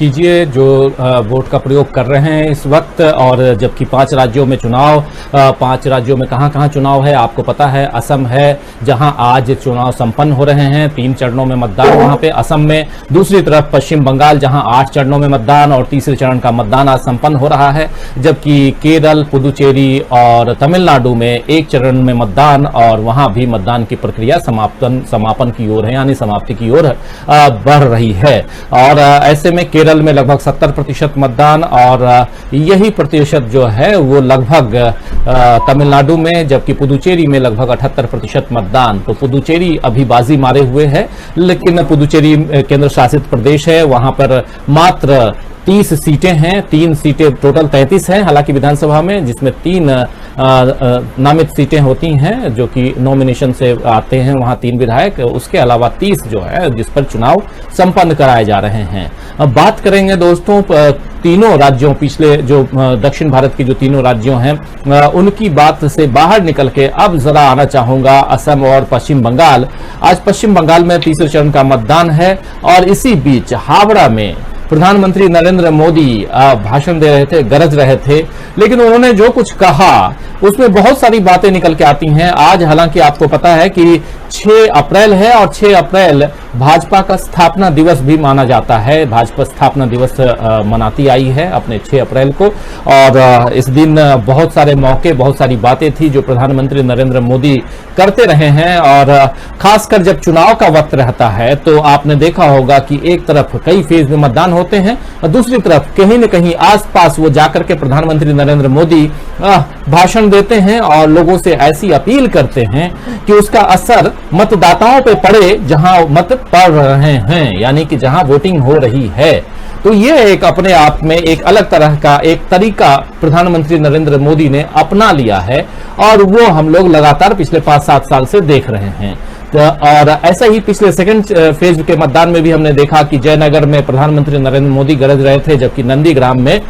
कीजिए जो वोट का प्रयोग कर रहे हैं इस वक्त। और जबकि 5 राज्यों में चुनाव, 5 राज्यों में कहां कहां चुनाव है आपको पता है। असम है जहां आज चुनाव संपन्न हो रहे हैं, 3 चरणों में मतदान वहां पे असम में। दूसरी तरफ पश्चिम बंगाल जहां 8 चरणों में मतदान और तीसरे चरण का मतदान आज संपन्न हो रहा है। जबकि केरल, पुदुचेरी और तमिलनाडु में 1 चरण में मतदान और वहां भी मतदान की प्रक्रिया समापन की ओर है, यानी समाप्ति की ओर बढ़ रही है। और ऐसे में केरल में लगभग 70% मतदान और यही प्रतिशत जो है वो लगभग तमिलनाडु में, जबकि पुदुचेरी में लगभग 78% मतदान। तो पुदुचेरी अभी बाजी मारे हुए है, लेकिन पुदुचेरी केंद्र शासित प्रदेश है, वहां पर मात्र 30 सीटें हैं, 3 सीटें टोटल 33 हैं हालांकि विधानसभा में, जिसमें 3 नामित सीटें होती हैं जो कि नॉमिनेशन से आते हैं, वहां 3 विधायक, उसके अलावा 30 जो है जिस पर चुनाव संपन्न कराए जा रहे हैं। अब बात करेंगे दोस्तों तीनों राज्यों, पिछले जो दक्षिण भारत के जो तीनों राज्यों हैं उनकी बात से बाहर निकल के अब जरा आना चाहूंगा असम और पश्चिम बंगाल। आज पश्चिम बंगाल में तीसरे चरण का मतदान है और इसी बीच हावड़ा में प्रधानमंत्री नरेंद्र मोदी भाषण दे रहे थे, गरज रहे थे, लेकिन उन्होंने जो कुछ कहा उसमें बहुत सारी बातें निकल के आती हैं। आज हालांकि आपको पता है कि 6 अप्रैल है और 6 अप्रैल भाजपा का स्थापना दिवस भी माना जाता है। भाजपा स्थापना दिवस मनाती आई है अपने 6 अप्रैल को, और इस दिन बहुत सारे मौके, बहुत सारी बातें थी जो प्रधानमंत्री नरेंद्र मोदी करते रहे हैं। और खासकर जब चुनाव का वक्त रहता है तो आपने देखा होगा कि एक तरफ कई फेज में मतदान होते हैं और दूसरी तरफ कहीं न कहीं आसपास वो जाकर के प्रधानमंत्री नरेंद्र मोदी भाषण देते हैं और लोगों से ऐसी अपील करते हैं कि उसका असर मतदाताओं पे पड़े जहां मत पड़ रहे हैं, यानी कि जहां वोटिंग हो रही है। तो ये एक अपने आप में एक अलग तरह का एक तरीका प्रधानमंत्री नरेंद्र मोदी ने अपना लिया है और वो हम लोग लगातार पिछले 5-7 साल से देख रहे हैं। और ऐसा ही पिछले सेकंड फेज के मतदान में भी हमने देखा कि जयनगर में प्रधानमंत्री नरेंद्र मोदी गरज रहे थे, जबकि नंदीग्राम में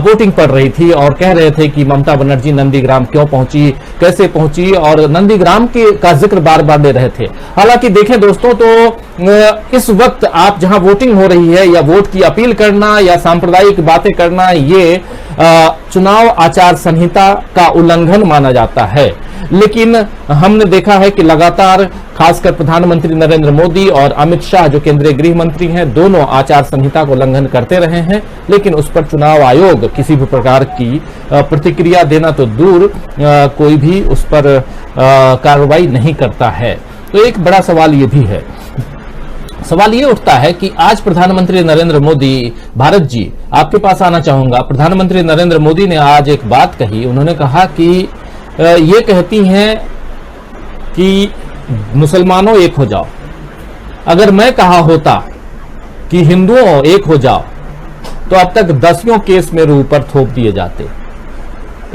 वोटिंग पड़ रही थी और कह रहे थे कि ममता बनर्जी नंदीग्राम क्यों पहुंची, कैसे पहुंची, और नंदीग्राम का जिक्र बार बार ले रहे थे। हालांकि देखें दोस्तों तो इस वक्त आप जहां वोटिंग हो रही है या वोट की अपील करना या सांप्रदायिक बातें करना, ये चुनाव आचार संहिता का उल्लंघन माना जाता है। लेकिन हमने देखा है कि लगातार खासकर प्रधानमंत्री नरेंद्र मोदी और अमित शाह जो केंद्रीय गृह मंत्री हैं, दोनों आचार संहिता को उल्लंघन करते रहे हैं, लेकिन उस पर चुनाव आयोग किसी भी प्रकार की प्रतिक्रिया देना तो दूर, कोई भी उस पर कार्रवाई नहीं करता है। तो एक बड़ा सवाल ये भी है, सवाल ये उठता है कि आज प्रधानमंत्री नरेंद्र मोदी, भारत जी आपके पास आना चाहूंगा। प्रधानमंत्री नरेंद्र मोदी ने आज एक बात कही, उन्होंने कहा कि ये कहती हैं कि मुसलमानों एक हो जाओ। अगर मैं कहा होता कि हिंदुओं एक हो जाओ तो अब तक 10 केस मेरे ऊपर थोप दिए जाते।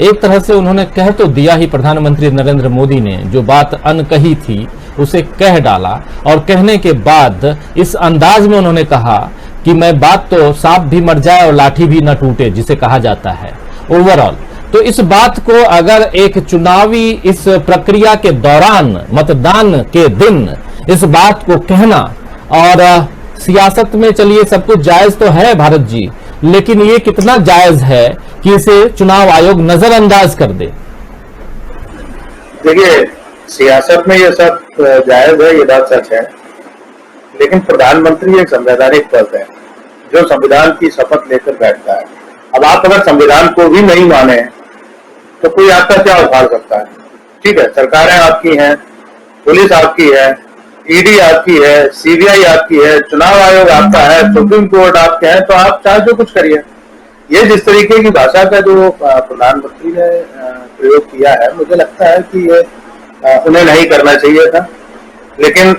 एक तरह से उन्होंने कह तो दिया ही, प्रधानमंत्री नरेंद्र मोदी ने जो बात अनकही थी उसे कह डाला, और कहने के बाद इस अंदाज में उन्होंने कहा कि मैं बात तो सांप भी मर जाए और लाठी भी न टूटे जिसे कहा जाता है ओवरऑल। तो इस बात को अगर एक चुनावी इस प्रक्रिया के दौरान, मतदान के दिन इस बात को कहना, और सियासत में चलिए सब कुछ जायज तो है भारत जी, लेकिन ये कितना जायज है कि इसे चुनाव आयोग नजरअंदाज कर दे। देखिए, सियासत में ये सब जायज है, ये बात सच है, लेकिन प्रधानमंत्री एक संवैधानिक पद है जो संविधान की शपथ लेकर बैठता है। अब आप अगर संविधान को भी नहीं माने तो कोई आपका क्या उखाड़ सकता है? ठीक है, सरकारें आपकी हैं, पुलिस आपकी है, ईडी आपकी है, सीबीआई आपकी है, चुनाव आयोग आपका है, सुप्रीम कोर्ट आपके हैं, तो आप चाहे जो कुछ करिए। ये जिस तरीके की भाषा का जो प्रधानमंत्री ने प्रयोग किया है, मुझे लगता है कि ये उन्हें नहीं करना चाहिए था, लेकिन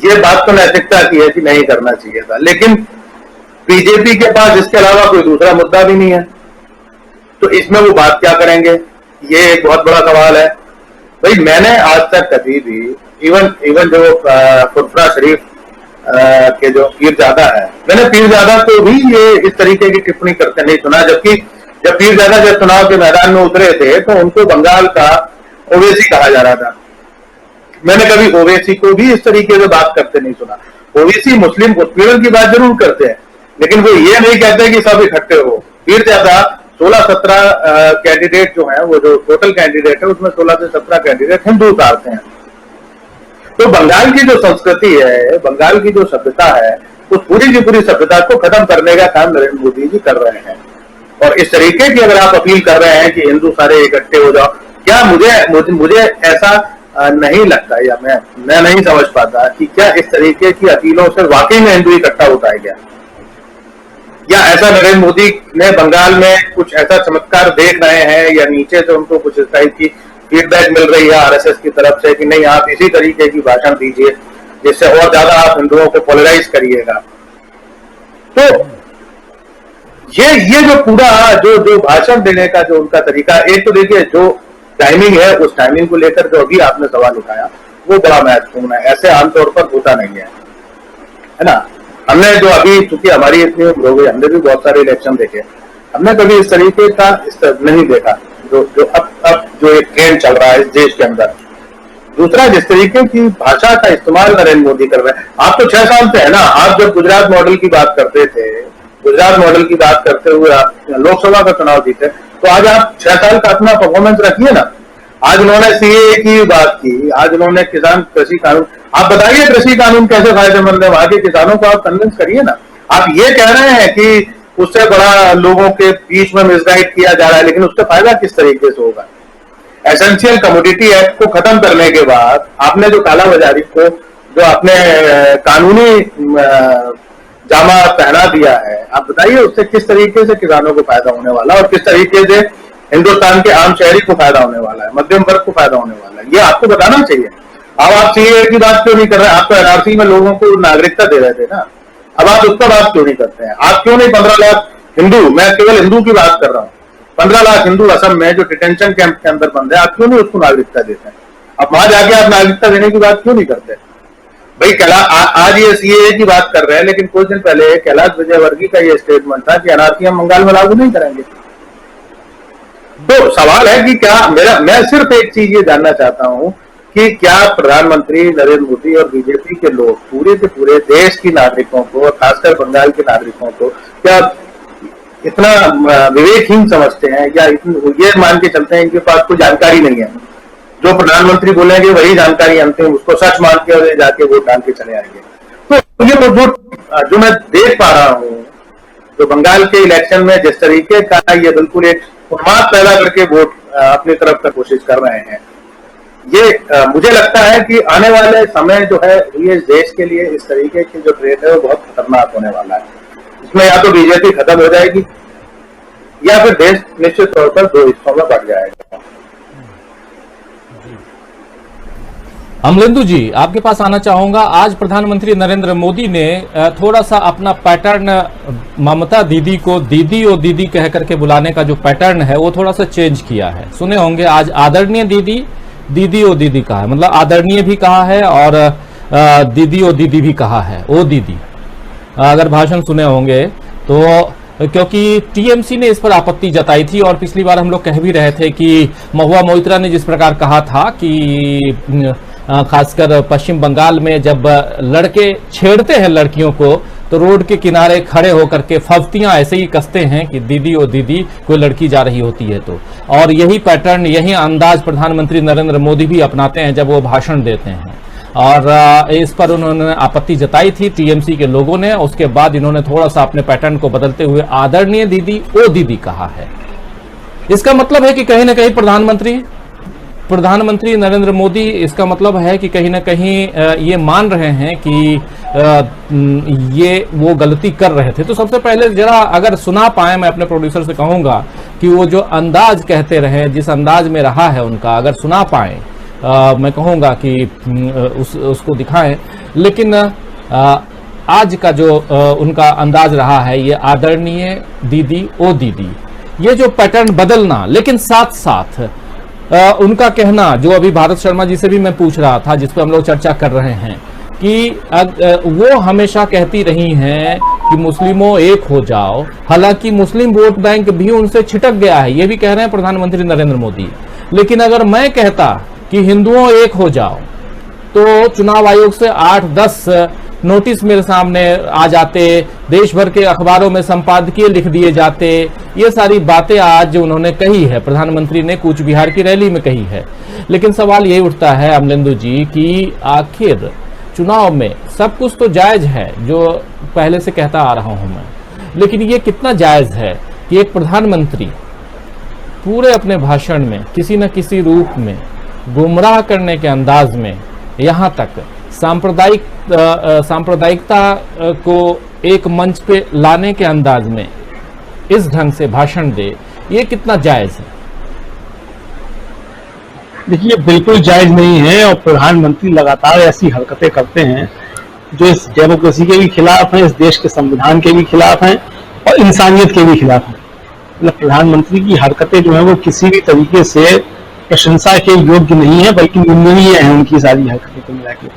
ये बात तो नैतिकता की है कि नहीं करना चाहिए था। लेकिन बीजेपी के पास इसके अलावा कोई दूसरा मुद्दा भी नहीं है, तो इसमें वो बात क्या करेंगे, ये एक बहुत बड़ा सवाल है। भाई, मैंने आज तक कभी भी इवन जो फुरफुरा शरीफ के जो पीरजादा है, मैंने पीरजादा को भी ये इस तरीके की टिप्पणी करते नहीं सुना। जबकि जब पीरजादा जब चुनाव के मैदान में उतरे थे तो उनको बंगाल का ओवैसी कहा जा रहा था। मैंने कभी ओवैसी को भी इस तरीके से बात करते नहीं सुना। ओवैसी मुस्लिम उत्पीड़न की बात जरूर करते हैं, लेकिन वो ये नहीं कहते कि सब इकट्ठे हो। फिर ज्यादा 16-17 कैंडिडेट जो है, वो जो टोटल कैंडिडेट है उसमें 16 से 17 कैंडिडेट हिंदू उतारते हैं। तो बंगाल की जो संस्कृति है, बंगाल की जो सभ्यता है, उस पूरी की पूरी सभ्यता को खत्म करने का काम नरेंद्र मोदी जी कर रहे हैं। और इस तरीके की अगर आप अपील कर रहे हैं कि हिंदू सारे इकट्ठे हो जाओ, क्या मुझे ऐसा नहीं लगता, या मैं नहीं समझ पाता कि क्या इस तरीके की अपीलों से वाकई में हिंदू इकट्ठा होता है क्या, या ऐसा नरेंद्र मोदी ने बंगाल में कुछ ऐसा चमत्कार देख रहे हैं, या नीचे से उनको कुछ इस टाइप की फीडबैक मिल रही है आरएसएस की तरफ से कि नहीं आप इसी तरीके की भाषण दीजिए जिससे और ज्यादा आप हिंदुओं को पोलराइज करिएगा। तो ये जो पूरा जो भाषण देने का जो उनका तरीका, एक तो देखिए जो टाइमिंग है, उस टाइमिंग को लेकर जो अभी आपने सवाल उठाया वो बड़ा महत्वपूर्ण है। ऐसे आमतौर पर होता नहीं है ना। हमने जो अभी, चूंकि हमारी इतनी उम्र हो गई, हमने भी बहुत सारे इलेक्शन देखे, हमने कभी इस तरीके का नहीं देखा जो अब जो एक ट्रेंड चल रहा है इस देश के अंदर। दूसरा, जिस तरीके की भाषा का इस्तेमाल नरेंद्र मोदी कर रहे हैं, आप तो 6 साल से है ना, आप जब गुजरात मॉडल की बात करते थे, गुजरात मॉडल की बात करते हुए आप लोकसभा का चुनाव जीते, तो आज आप 6 साल का अपना परफॉर्मेंस रखिए ना। आज उन्होंने सीए की बात की, आज उन्होंने किसान कृषि कानून, आप बताइए कृषि कानून कैसे फायदेमंद है, वहां के किसानों को आप कन्विंस करिए ना। आप ये कह रहे हैं कि उससे बड़ा लोगों के बीच में मिसगाइड किया जा रहा है, लेकिन उससे फायदा किस तरीके से होगा? एसेंशियल कमोडिटी एक्ट को खत्म करने के बाद आपने जो कालाबाजारी को, जो आपने कानूनी जामा पहना दिया है, आप बताइए उससे किस तरीके से किसानों को फायदा होने वाला और किस तरीके से हिंदुस्तान के आम शहरी को फायदा होने वाला है, मध्यम वर्ग को फायदा होने वाला है, ये आपको बताना चाहिए। अब आप सीए की बात क्यों नहीं कर रहे हैं? आप तो एनआरसी में लोगों को नागरिकता दे रहे थे ना, अब आप उस पर बात क्यों नहीं करते हैं? आप क्यों नहीं 15 लाख हिंदू, मैं केवल हिंदू की बात कर रहा हूँ, 15 लाख हिंदू असम में जो डिटेंशन कैंप के अंदर बंद है, आप क्यों नहीं उसको नागरिकता देते हैं? अब वहां जाके आप नागरिकता देने की बात क्यों नहीं करते भाई? आज ये सीए की बात कर रहे हैं, लेकिन कुछ दिन पहले कैलाश विजयवर्गीय का ये स्टेटमेंट था कि एनआरसी हम बंगाल में लागू नहीं करेंगे। तो सवाल है कि क्या मैं सिर्फ एक चीज ये जानना चाहता हूं कि क्या प्रधानमंत्री नरेंद्र मोदी और बीजेपी के लोग पूरे के पूरे देश की नागरिकों को, खासकर बंगाल के नागरिकों को, क्या इतना विवेकहीन समझते हैं, या ये मान के चलते हैं इनके पास कोई जानकारी नहीं है, जो प्रधानमंत्री बोलेंगे वही जानकारी अंतिम, उसको सच मान के जाके वोट डाल के चले आएंगे? तो ये जो मैं देख पा रहा हूँ, जो बंगाल के इलेक्शन में जिस तरीके का ये बिल्कुल एक उन्माद पैदा करके वोट अपनी तरफ का कोशिश कर रहे हैं, ये मुझे लगता है कि आने वाले समय जो है ये देश के लिए इस तरीके की जो ट्रेंड है वो बहुत खतरनाक होने वाला है। इसमें या तो बीजेपी खत्म हो जाएगी या फिर देश निश्चित तौर पर 2 हिस्सों में बढ़ जाएगा। अमलेंदु जी, आपके पास आना चाहूंगा। आज प्रधानमंत्री नरेंद्र मोदी ने थोड़ा सा अपना पैटर्न, ममता दीदी को दीदी और दीदी कह करके बुलाने का जो पैटर्न है वो थोड़ा सा चेंज किया है। सुने होंगे आज आदरणीय दीदी, दीदी और दीदी कहा है, मतलब आदरणीय भी कहा है और दीदी और दीदी भी कहा है, ओ दीदी। अगर भाषण सुने होंगे तो, क्योंकि टीएमसी ने इस पर आपत्ति जताई थी और पिछली बार हम लोग कह भी रहे थे कि महुआ मोइत्रा ने जिस प्रकार कहा था कि खासकर पश्चिम बंगाल में जब लड़के छेड़ते हैं लड़कियों को तो रोड के किनारे खड़े होकर के फफ्तियां ऐसे ही कसते हैं कि दीदी और दीदी, कोई लड़की जा रही होती है तो। और यही पैटर्न, यही अंदाज प्रधानमंत्री नरेंद्र मोदी भी अपनाते हैं जब वो भाषण देते हैं, और इस पर उन्होंने आपत्ति जताई थी टीएमसी के लोगों ने। उसके बाद इन्होंने थोड़ा सा अपने पैटर्न को बदलते हुए आदरणीय दीदी, ओ दीदी कहा है। इसका मतलब है कि कहीं ना कहीं प्रधानमंत्री नरेंद्र मोदी, इसका मतलब है कि कहीं ना कहीं ये मान रहे हैं कि ये वो गलती कर रहे थे। तो सबसे पहले जरा अगर सुना पाए, मैं अपने प्रोड्यूसर से कहूंगा कि वो जो अंदाज कहते रहे, जिस अंदाज में रहा है उनका, अगर सुना पाए मैं कहूंगा कि उसको दिखाएं। लेकिन आज का जो उनका अंदाज रहा है, ये आदरणीय दीदी, ओ दीदी, ये जो पैटर्न बदलना, लेकिन साथ साथ उनका कहना, जो अभी भारत शर्मा जी से भी मैं पूछ रहा था, जिस पर हम लोग चर्चा कर रहे हैं, कि वो हमेशा कहती रही हैं कि मुस्लिमों एक हो जाओ। हालांकि मुस्लिम वोट बैंक भी उनसे छिटक गया है, ये भी कह रहे हैं प्रधानमंत्री नरेंद्र मोदी। लेकिन अगर मैं कहता कि हिंदुओं एक हो जाओ, तो चुनाव आयोग से 8-10 नोटिस मेरे सामने आ जाते, देश भर के अखबारों में संपादकीय लिख दिए जाते। ये सारी बातें आज उन्होंने कही है, प्रधानमंत्री ने कूच बिहार की रैली में कही है। लेकिन सवाल ये उठता है अमलेंदु जी कि आखिर चुनाव में सब कुछ तो जायज है, जो पहले से कहता आ रहा हूं मैं, लेकिन ये कितना जायज है कि एक प्रधानमंत्री पूरे अपने भाषण में किसी न किसी रूप में गुमराह करने के अंदाज में, यहां तक सांप्रदायिकता को एक मंच पे लाने के अंदाज में इस ढंग से भाषण दे, ये कितना जायज है? देखिए, बिल्कुल जायज नहीं है। और प्रधानमंत्री लगातार ऐसी हरकतें करते हैं जो इस डेमोक्रेसी के भी खिलाफ हैं, इस देश के संविधान के भी खिलाफ हैं और इंसानियत के भी खिलाफ हैं। मतलब प्रधानमंत्री की हरकतें जो है वो किसी भी तरीके से प्रशंसा के योग्य नहीं है, बल्कि निंदनीय है उनकी सारी हरकतें को मिला के।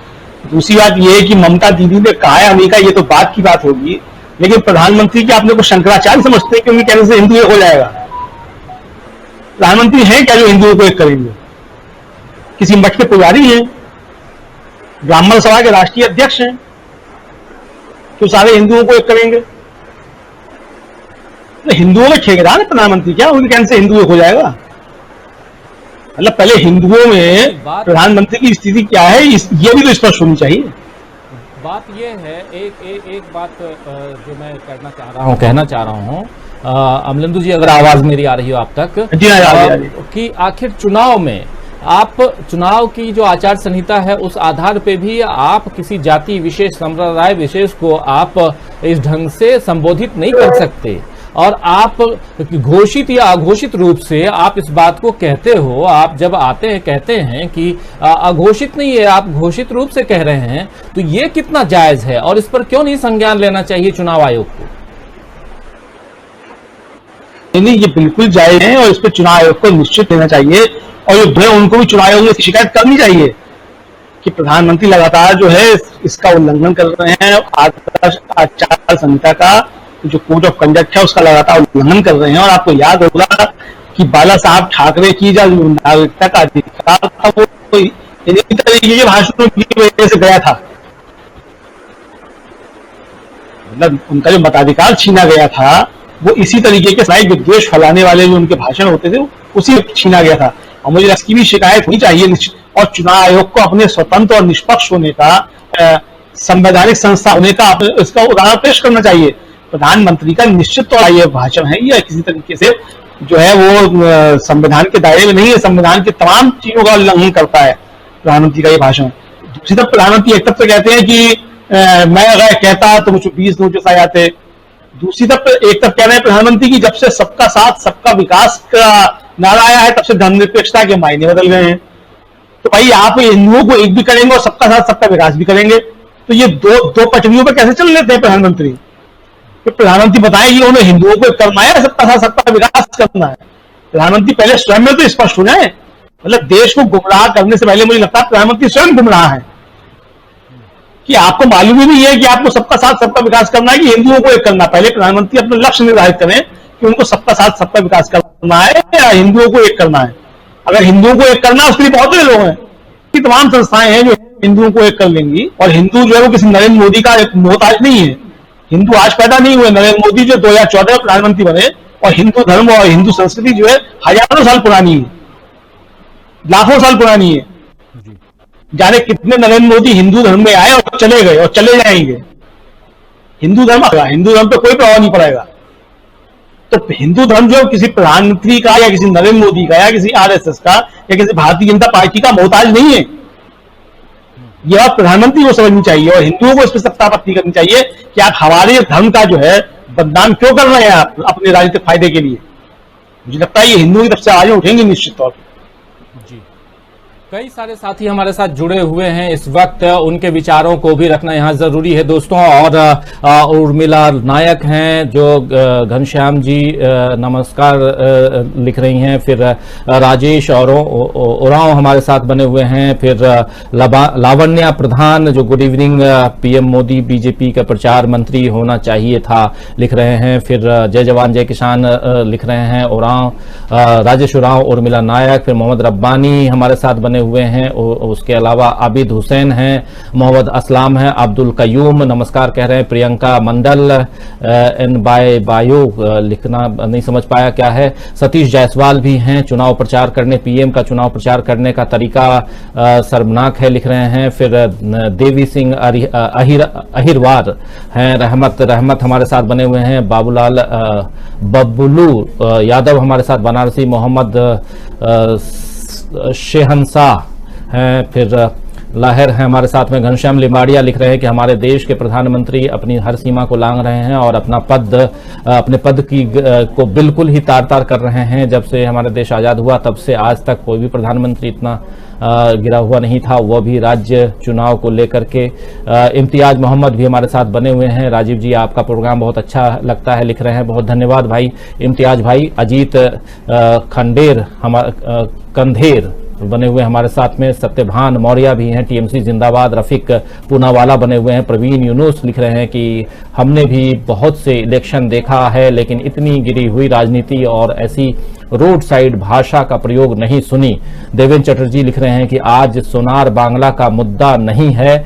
दूसरी बात यह है कि ममता दीदी ने कहा है नहीं कहा, ये तो बात की बात होगी, लेकिन प्रधानमंत्री की आपने को शंकराचार्य समझते हैं कि उनके कहने से हिंदू एक हो जाएगा? प्रधानमंत्री है क्या जो हिंदुओं को एक करेंगे? किसी मठ के पुजारी हैं, ब्राह्मण सभा के राष्ट्रीय अध्यक्ष हैं, तो सारे हिंदुओं को एक करेंगे? तो हिंदुओं के ठेकेदार है प्रधानमंत्री, क्या उनके कहने से हिंदू एक हो जाएगा? मतलब पहले हिंदुओं में प्रधानमंत्री की स्थिति क्या है, ये भी तो स्पष्ट होनी चाहिए। बात ये है, एक बात जो मैं कहना चाह रहा हूँ अमलेंदु जी, अगर आवाज मेरी आ रही हो आप तक, जी आ रही कि आखिर चुनाव में आप चुनाव की जो आचार संहिता है उस आधार पे भी आप किसी जाति विशेष, संप्रदाय विशेष को आप इस ढंग से संबोधित नहीं कर सकते। और आप घोषित या अघोषित रूप से आप इस बात को कहते हो, आप जब आते हैं कहते हैं कि अघोषित नहीं है, आप घोषित रूप से कह रहे हैं, तो ये कितना जायज है और इस पर क्यों नहीं संज्ञान लेना चाहिए चुनाव आयोग को? नहीं, ये बिल्कुल जायज है और इस पर चुनाव आयोग को निश्चित लेना चाहिए। और जो है उनको भी चुनाव आयोग में शिकायत करनी चाहिए कि प्रधानमंत्री लगातार जो है इसका उल्लंघन कर रहे हैं, आदर्श आचार संहिता का जो कोड ऑफ कंडक्ट है उसका लगातार उल्लंघन कर रहे हैं। और आपको याद होगा कि बाला साहब ठाकरे की जो नागरिकता का अधिकार था वो इन्हीं तरीके के भाषणों की वजह से गया था। मतलब उनका जो मताधिकार छीना गया था वो इसी तरीके के सारे विद्वेष फैलाने वाले जो उनके भाषण होते थे उसी छीना गया था। और मुझे इसकी भी शिकायत होनी चाहिए और चुनाव आयोग को अपने स्वतंत्र और निष्पक्ष होने का, संवैधानिक संस्था होने का इसका उदाहरण पेश करना चाहिए। प्रधानमंत्री का निश्चित तौर ये भाषण है या किसी तरीके से जो है वो संविधान के दायरे में नहीं है, संविधान के तमाम चीजों का उल्लंघन करता है प्रधानमंत्री का ये भाषण। दूसरी तरफ प्रधानमंत्री एक तरफ तो कहते हैं कि मैं अगर कहता तो मुझे 20 नोटिस आ जाते, दूसरी तरफ एक तरफ कह रहे हैं प्रधानमंत्री की जब से सबका साथ सबका विकास का नारा आया है तब से धर्मनिरपेक्षता के मायने बदल गए हैं। तो भाई आप हिंदुओं को एक भी करेंगे और सबका साथ सबका विकास भी करेंगे, तो ये दो पटरियों पर कैसे चल लेते हैं प्रधानमंत्री? तो प्रधानमंत्री बताएं कि उन्हें हिंदुओं को करना है, सबका साथ सबका विकास करना है। प्रधानमंत्री पहले स्वयं में तो स्पष्ट हो जाए। मतलब देश को गुमराह करने से पहले मुझे लगता है प्रधानमंत्री स्वयं गुमराह है कि आपको मालूम ही नहीं है कि आपको सबका साथ सबका विकास करना है कि हिंदुओं को एक करना। पहले प्रधानमंत्री अपना लक्ष्य निर्धारित करें कि उनको सबका साथ सबका विकास करना है या हिंदुओं को एक करना है। अगर हिंदुओं को एक करना है उसके लिए बहुत सारे लोग हैं, तमाम संस्थाएं हैं जो हिंदुओं को एक कर लेंगी। और हिंदू जो है वो किसी नरेंद्र मोदी का एक मोहताज नहीं है। हिंदू आज पैदा नहीं हुए, नरेंद्र मोदी जो 2014 में प्रधानमंत्री बने, और हिंदू धर्म और हिंदू संस्कृति जो है हजारों साल पुरानी है, लाखों साल पुरानी है। जाने कितने नरेंद्र मोदी हिंदू धर्म में आए और चले गए और चले जाएंगे। हिंदू धर्म पे कोई प्रभाव नहीं पड़ेगा। तो हिंदू धर्म जो किसी प्रधानमंत्री का या किसी नरेंद्र मोदी का या किसी आरएसएस का या किसी भारतीय जनता पार्टी का मोहताज नहीं है। यह प्रधानमंत्री को समझनी चाहिए और हिंदुओं को इस पर सख्त आपत्ति करनी चाहिए कि आप हमारे धर्म का जो है बदनाम क्यों कर रहे हैं आप अपने राजनीतिक फायदे के लिए। मुझे लगता है ये हिंदुओं की तरफ से आगे उठेंगे निश्चित तौर पर। कई सारे साथी हमारे साथ जुड़े हुए हैं इस वक्त, उनके विचारों को भी रखना यहाँ जरूरी है दोस्तों। और उर्मिला नायक हैं जो घनश्याम जी नमस्कार लिख रही हैं, फिर राजेश और ओरांव हमारे साथ बने हुए हैं, फिर लावण्या प्रधान जो good evening PM Modi BJP का प्रचार मंत्री होना चाहिए था लिख रहे हैं, फिर जय जवान जय किसान लिख रहे हैं ओरांव, राजेश ओरांव, उर्मिला नायक, फिर मोहम्मद रब्बानी हमारे साथ बने हुए हैं, उसके अलावा आबिद हुसैन हैं, मोहम्मद असलाम हैं, अब्दुल कयूम नमस्कार कह रहे हैं, प्रियंका मंडल, एन बायो लिखना नहीं समझ पाया क्या है, सतीश जायसवाल भी हैं, चुनाव प्रचार करने, पीएम का चुनाव प्रचार करने का तरीका शर्मनाक है लिख रहे हैं। फिर देवी सिंह अहिरवार हैं, रहमत हमारे साथ बने हुए हैं, बाबूलाल बबलू यादव हमारे साथ बनारसी, मोहम्मद शहनशाह हैं, फिर लाहिर हैं हमारे साथ में, घनश्याम लिमाड़िया लिख रहे हैं कि हमारे देश के प्रधानमंत्री अपनी हर सीमा को लांघ रहे हैं और अपने पद की को बिल्कुल ही तार तार कर रहे हैं। जब से हमारा देश आज़ाद हुआ तब से आज तक कोई भी प्रधानमंत्री इतना गिरा हुआ नहीं था, वह भी राज्य चुनाव को लेकर के। इम्तियाज मोहम्मद भी हमारे साथ बने हुए हैं, राजीव जी आपका प्रोग्राम बहुत अच्छा लगता है लिख रहे हैं, बहुत धन्यवाद भाई इम्तियाज भाई। अजीत खंडेर कंधेर बने हुए हमारे साथ में, सत्यभान मौर्य भी हैं, टीएमसी जिंदाबाद, रफीक पूनावाला बने हुए हैं, प्रवीण यूनुस लिख रहे हैं कि हमने भी बहुत से इलेक्शन देखा है लेकिन इतनी गिरी हुई राजनीति और ऐसी रोड साइड भाषा का प्रयोग नहीं सुनी। देवेंद्र चटर्जी लिख रहे हैं कि आज सोनार बांग्ला का मुद्दा नहीं है,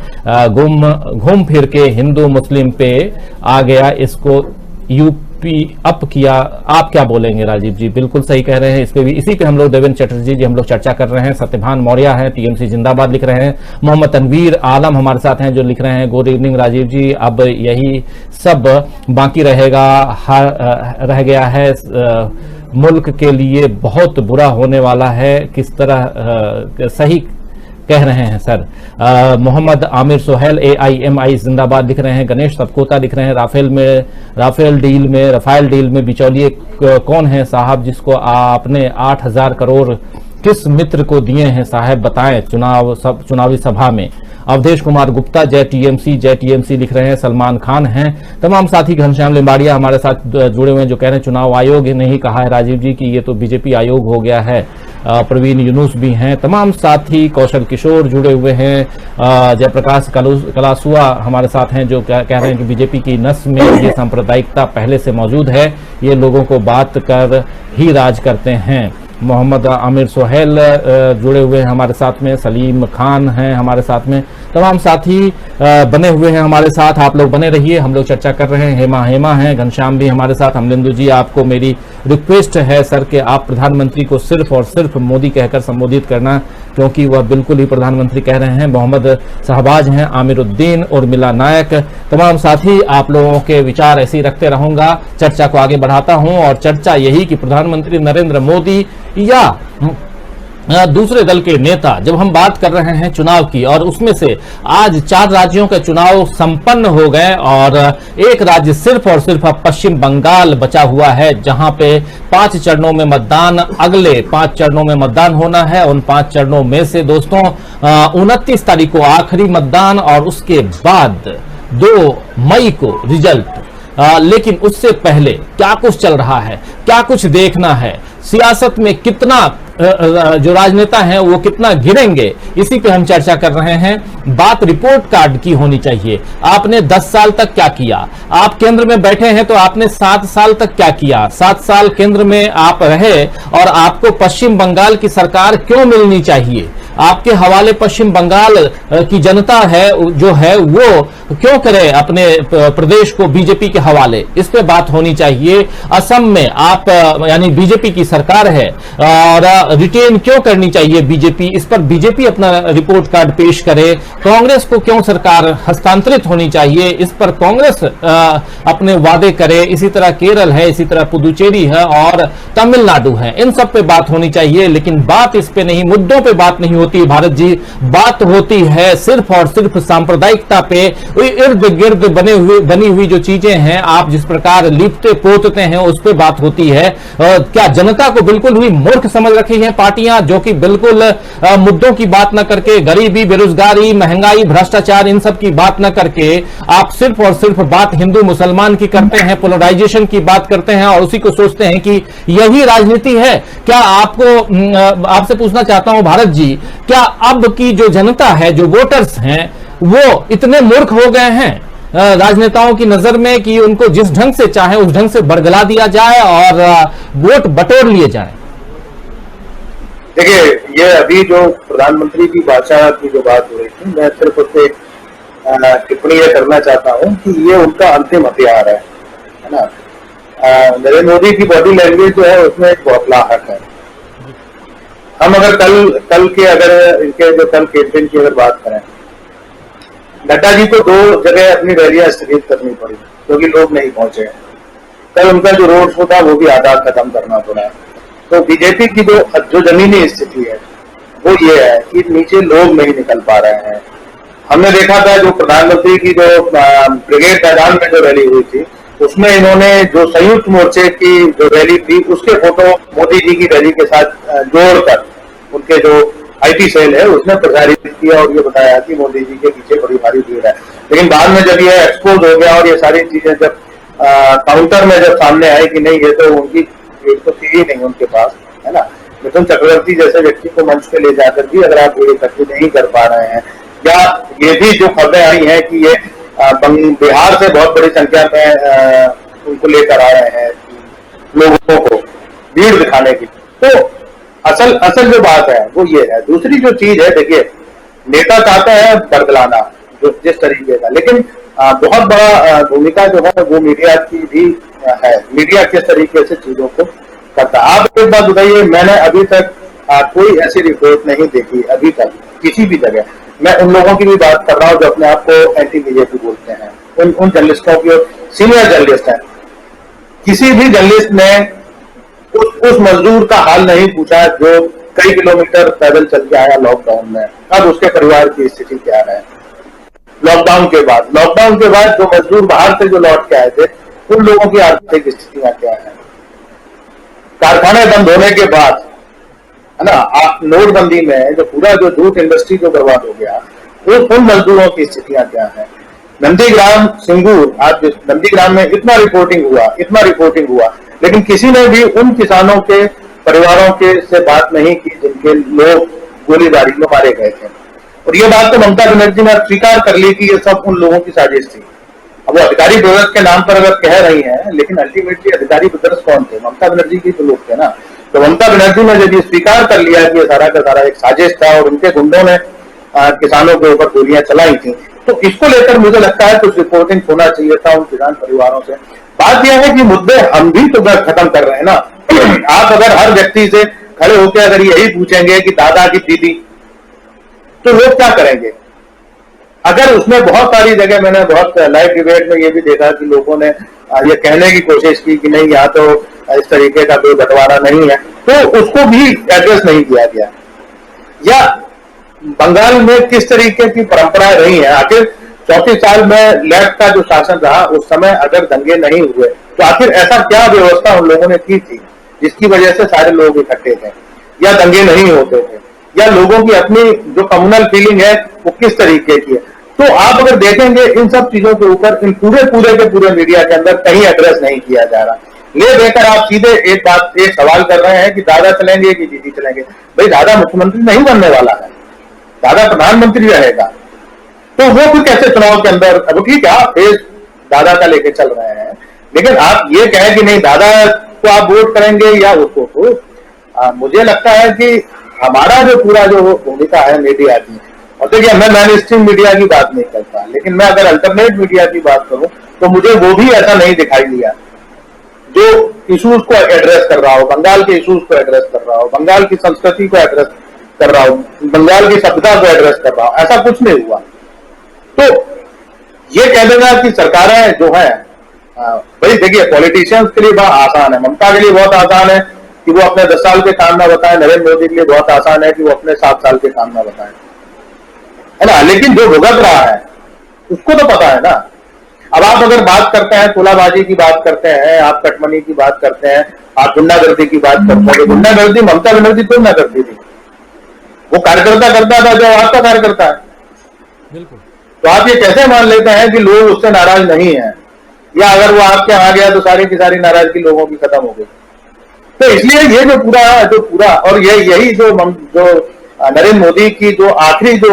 घूम फिर के हिंदू मुस्लिम पे आ गया, इसको यूपी अप किया। आप क्या बोलेंगे राजीव जी? बिल्कुल सही कह रहे हैं, इसी पे हम लोग देवेंद्र चटर्जी जी हम लोग चर्चा कर रहे हैं। सत्यभान मौर्य हैं, टीएमसी जिंदाबाद लिख रहे हैं, मोहम्मद तनवीर आलम हमारे साथ हैं जो लिख रहे हैं गुड इवनिंग राजीव जी, अब यही सब बाकी रह गया है, मुल्क के लिए बहुत बुरा होने वाला है, किस तरह सही कह रहे हैं सर। मोहम्मद आमिर सोहेल AIMI जिंदाबाद लिख रहे हैं, गणेश तपकोता लिख रहे हैं, राफेल डील में बिचौलिए कौन है साहब जिसको आपने 8,000 करोड़ किस मित्र को दिए हैं साहब बताएं चुनावी सभा में। अवधेश कुमार गुप्ता जय टीएमसी लिख रहे हैं, सलमान खान हैं, तमाम साथी, घनश्याम लिम्बाड़िया हमारे साथ जुड़े हुए हैं जो कह रहे हैं चुनाव आयोग ने ही कहा है राजीव जी कि ये तो बीजेपी आयोग हो गया है। प्रवीण यूनुस भी हैं, तमाम साथी, कौशल किशोर जुड़े हुए हैं, जयप्रकाश कलासुआ हमारे साथ हैं जो कह रहे हैं कि बीजेपी की नस में ये सांप्रदायिकता पहले से मौजूद है, ये लोगों को बात कर ही राज करते हैं। मोहम्मद आमिर सोहेल जुड़े हुए हैं हमारे साथ में, सलीम खान हैं हमारे साथ में, तमाम साथी बने हुए हैं हमारे साथ। आप लोग बने रहिए, हम लोग चर्चा कर रहे हैं। हेमा हैं, घनश्याम भी हमारे साथ। अमलिंदु जी आपको मेरी रिक्वेस्ट है सर कि आप प्रधानमंत्री को सिर्फ और सिर्फ मोदी कहकर संबोधित करना, क्योंकि वह बिल्कुल ही प्रधानमंत्री कह रहे हैं। मोहम्मद शहबाज हैं, आमिरुद्दीन, उर्मिला नायक, तमाम साथी, आप लोगों के विचार ऐसे ही रखते रहूंगा। चर्चा को आगे बढ़ाता हूं और चर्चा यही कि प्रधानमंत्री नरेंद्र मोदी या दूसरे दल के नेता, जब हम बात कर रहे हैं चुनाव की, और उसमें से आज 4 राज्यों के चुनाव संपन्न हो गए और एक राज्य सिर्फ और सिर्फ अब पश्चिम बंगाल बचा हुआ है, जहां पे 5 चरणों में मतदान, अगले 5 चरणों में मतदान होना है। उन 5 चरणों में से दोस्तों 29 तारीख को आखिरी मतदान और उसके बाद 2 मई को रिजल्ट। लेकिन उससे पहले क्या कुछ चल रहा है, क्या कुछ देखना है, सियासत में कितना जो राजनेता हैं वो कितना गिरेंगे, इसी पे हम चर्चा कर रहे हैं। बात रिपोर्ट कार्ड की होनी चाहिए। आपने 10 साल तक क्या किया? आप केंद्र में बैठे हैं तो आपने 7 साल तक क्या किया? 7 साल केंद्र में आप रहे और आपको पश्चिम बंगाल की सरकार क्यों मिलनी चाहिए? आपके हवाले पश्चिम बंगाल की जनता है जो है वो क्यों करे अपने प्रदेश को बीजेपी के हवाले? इस पे बात होनी चाहिए। असम में आप यानी बीजेपी की सरकार है और रिटेन क्यों करनी चाहिए बीजेपी? इस पर बीजेपी अपना रिपोर्ट कार्ड पेश करे। कांग्रेस को क्यों सरकार हस्तांतरित होनी चाहिए? इस पर कांग्रेस अपने वादे करे। इसी तरह केरल है, इसी तरह पुदुचेरी है और तमिलनाडु है, इन सब पे बात होनी चाहिए। लेकिन बात इस पे नहीं, मुद्दों पे बात नहीं होती भारत जी, बात होती है सिर्फ और सिर्फ सांप्रदायिकता पे। इर्द गिर्द बनी हुई जो चीजें हैं, आप जिस प्रकार लिपते पोतते हैं, उस पे बात होती है। क्या जनता को बिल्कुल ही मूर्ख समझ रखी है पार्टियां, जो कि बिल्कुल मुद्दों की बात न करके, गरीबी, बेरोजगारी, महंगाई, भ्रष्टाचार, इन सब की बात न करके आप सिर्फ और सिर्फ बात हिंदू मुसलमान की करते हैं, पोलराइजेशन की बात करते हैं और उसी को सोचते हैं कि यही राजनीति है। क्या आपसे पूछना चाहता हूं भारत जी, क्या अब की जो जनता है, जो वोटर्स हैं, वो इतने मूर्ख हो गए हैं राजनेताओं की नजर में कि उनको जिस ढंग से चाहे उस ढंग से बरगला दिया जाए और वोट बटोर लिए जाए? देखिए, ये अभी जो प्रधानमंत्री की भाषा की जो बात हो रही थी, मैं सिर्फ उससे एक टिप्पणी ये करना चाहता हूँ कि ये उनका अंतिम हथियार है ना। नरेंद्र मोदी की बॉडी लैंग्वेज जो है उसमें एक बौखलाहट है। हम अगर कल के अगर इनके जो कल कैंपेन की अगर बात करें, नड्डा जी को 2 जगह अपनी रैलियां स्थगित करनी पड़ी क्योंकि लोग नहीं पहुंचे। कल उनका जो रोड शो था वो भी आधा खत्म करना पड़ा। तो बीजेपी की जो जमीनी स्थिति है वो ये है कि नीचे लोग नहीं निकल पा रहे हैं। हमने देखा था जो प्रधानमंत्री की जो ब्रिगेड मैदान में जो रैली हुई थी, उसमें इन्होंने जो संयुक्त मोर्चे की जो रैली थी उसके फोटो मोदी जी की रैली के साथ जोड़कर उनके जो आईटी सेल है उसने प्रसारित किया और ये बताया कि मोदी जी के पीछे बड़ी भारी भीड़ है। लेकिन बाद में जब ये एक्सपोज हो गया और ये सारी चीजें जब काउंटर में जब सामने आए कि नहीं, ये तो उनकी एक तो थी ही नहीं उनके पास, है ना। मिथुन चक्रवर्ती जैसे व्यक्ति को मंच पे ले जाकर भी अगर आप ये इकट्ठे नहीं कर पा रहे हैं, या ये भी जो खबरें आई हैं कि ये बिहार से बहुत बड़ी संख्या में उनको लेकर आ रहे हैं लोगों को भीड़ दिखाने की, तो असल जो बात है वो ये है। दूसरी जो चीज है, देखिए, नेता चाहते हैं बदलाना जो जिस तरीके का, लेकिन बहुत बड़ा भूमिका जो है वो मीडिया की भी है। मीडिया किस तरीके से चीजों को करता है। आप एक बात बताइए, मैंने अभी तक कोई ऐसी रिपोर्ट नहीं देखी अभी तक किसी भी जगह। मैं उन लोगों की भी बात कर रहा हूं जो अपने आप को एंटी बीजेपी बोलते हैं, उन जर्नलिस्टों की, सीनियर जर्नलिस्ट हैं। किसी भी जर्नलिस्ट ने उस मजदूर का हाल नहीं पूछा जो कई किलोमीटर पैदल चल के आया लॉकडाउन में, अब उसके परिवार की स्थिति क्या है। लॉकडाउन के बाद जो मजदूर बाहर से जो लौट के आए थे उन लोगों की आर्थिक स्थितियां क्या है। कारखाने बंद होने के बाद, है ना, आप नोटबंदी में जो पूरा जो जूट इंडस्ट्री जो बर्बाद हो गया, उन मजदूरों की स्थितियां क्या है। नंदीग्राम सिंगूर, आज नंदीग्राम में इतना रिपोर्टिंग हुआ, लेकिन किसी ने भी उन किसानों के परिवारों के से बात नहीं की जिनके लोग गोलीबारी में मारे गए थे। और ये बात तो ममता बनर्जी ने स्वीकार कर ली कि ये सब उन लोगों की साजिश थी। अब वो अधिकारी ब्रदर्स के नाम पर अगर कह रही हैं, लेकिन अल्टीमेटली अधिकारी ब्रदर्स कौन थे? ममता बनर्जी के तो लोग थे ना। तो ममता बनर्जी ने जब ये स्वीकार कर लिया कि ये सारा का सारा एक साजिश था और उनके गुंडों ने किसानों के ऊपर गोलियां चलाई थी, तो इसको लेकर मुझे लगता है कुछ रिपोर्टिंग होना चाहिए था उन किसान परिवारों से। बात यह है कि मुद्दे हम भी तो खत्म कर रहे हैं ना। आप अगर हर व्यक्ति से खड़े होकर अगर यही पूछेंगे कि दादा की दीदी, तो लोग क्या करेंगे? अगर उसमें बहुत सारी जगह मैंने बहुत लाइव डिबेट में ये भी देखा कि लोगों ने ये कहने की कोशिश की कि नहीं, यहाँ तो इस तरीके का कोई बंटवारा नहीं है, तो उसको भी एड्रेस नहीं किया गया। या बंगाल में किस तरीके की परंपराएं रही हैं, आखिर 34 साल में लेफ्ट का जो शासन रहा उस समय अगर दंगे नहीं हुए तो आखिर ऐसा क्या व्यवस्था उन लोगों ने की थी जिसकी वजह से सारे लोग इकट्ठे थे, या दंगे नहीं होते थे, या लोगों की अपनी जो कम्युनल फीलिंग है वो किस तरीके की है। तो आप अगर देखेंगे इन सब चीजों के ऊपर इन पूरे मीडिया के अंदर कहीं एड्रेस नहीं किया जा रहा। ले देकर आप सीधे एक सवाल कर रहे हैं कि दादा चलेंगे कि दीदी चलेंगे। भाई, दादा मुख्यमंत्री नहीं बनने वाला है, दादा प्रधानमंत्री रहेगा, तो वो फिर कैसे चुनाव के अंदर? अब ठीक है, आप फेस दादा का लेके चल रहे हैं, लेकिन आप ये कहें कि नहीं दादा को आप वोट करेंगे या उसको, तो मुझे लगता है कि हमारा जो पूरा जो भूमिका है मीडिया की, और देखिए मैं मेन स्ट्रीम मीडिया की बात नहीं करता, लेकिन मैं अगर अल्टरनेट मीडिया की बात करूं तो मुझे वो भी ऐसा नहीं दिखाई दिया जो इश्यूज को एड्रेस कर रहा हो, बंगाल के इश्यूज को एड्रेस कर रहा हो, बंगाल की संस्कृति को एड्रेस कर रहा हो, बंगाल की सभ्यता को एड्रेस कर रहा हो, ऐसा कुछ नहीं हुआ। तो ये कह देना कि सरकारें जो है, भाई देखिए पॉलिटिशियंस के लिए बड़ा आसान है, ममता के लिए बहुत आसान है कि वो अपने 10 साल के काम ना बताएं, नरेंद्र मोदी के लिए बहुत आसान है कि वो अपने 7 साल के काम ना बताएं, है ना। लेकिन जो भुगत रहा है उसको तो पता है ना। अब आप अगर बात करते हैं तोलाबाजी की बात करते हैं, आप कटमनी की बात करते हैं, आप गुंडागर्दी की बात करते हैं, गुंडागर्दी ममता बनर्जी क्यों ना करती थी? वो कार्यकर्ता करता था जो आपका कार्यकर्ता है। बिल्कुल। तो आप ये कैसे मान लेते हैं कि लोग उससे नाराज नहीं है, या अगर वो आपके आ गया तो सारी की सारी नाराजगी लोगों की खत्म हो गई? तो इसलिए ये जो पूरा और यही जो नरेंद्र मोदी की जो आखिरी जो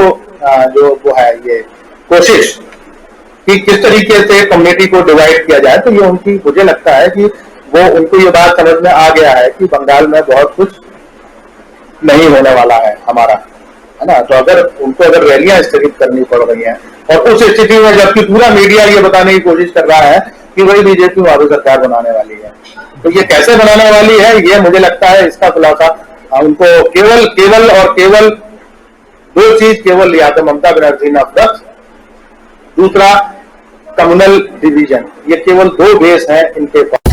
वो है ये कोशिश कि किस तरीके से कम्युनिटी को डिवाइड किया जाए, तो ये उनकी, मुझे लगता है कि वो उनको ये बात समझ में आ गया है कि बंगाल में बहुत कुछ नहीं होने वाला है हमारा, है ना। तो अगर उनको रैलियां स्थगित करनी पड़ रही हैं और उस स्थिति में जबकि पूरा मीडिया ये बताने की कोशिश कर रहा है कि वही बीजेपी वहां सरकार बनाने वाली है, तो ये कैसे बनाने वाली है, ये मुझे लगता है इसका खुलासा उनको केवल दो चीज, केवल या तो ममता बनर्जी नफरत, दूसरा कम्युनल डिवीजन, ये केवल दो बेस हैं इनके पास।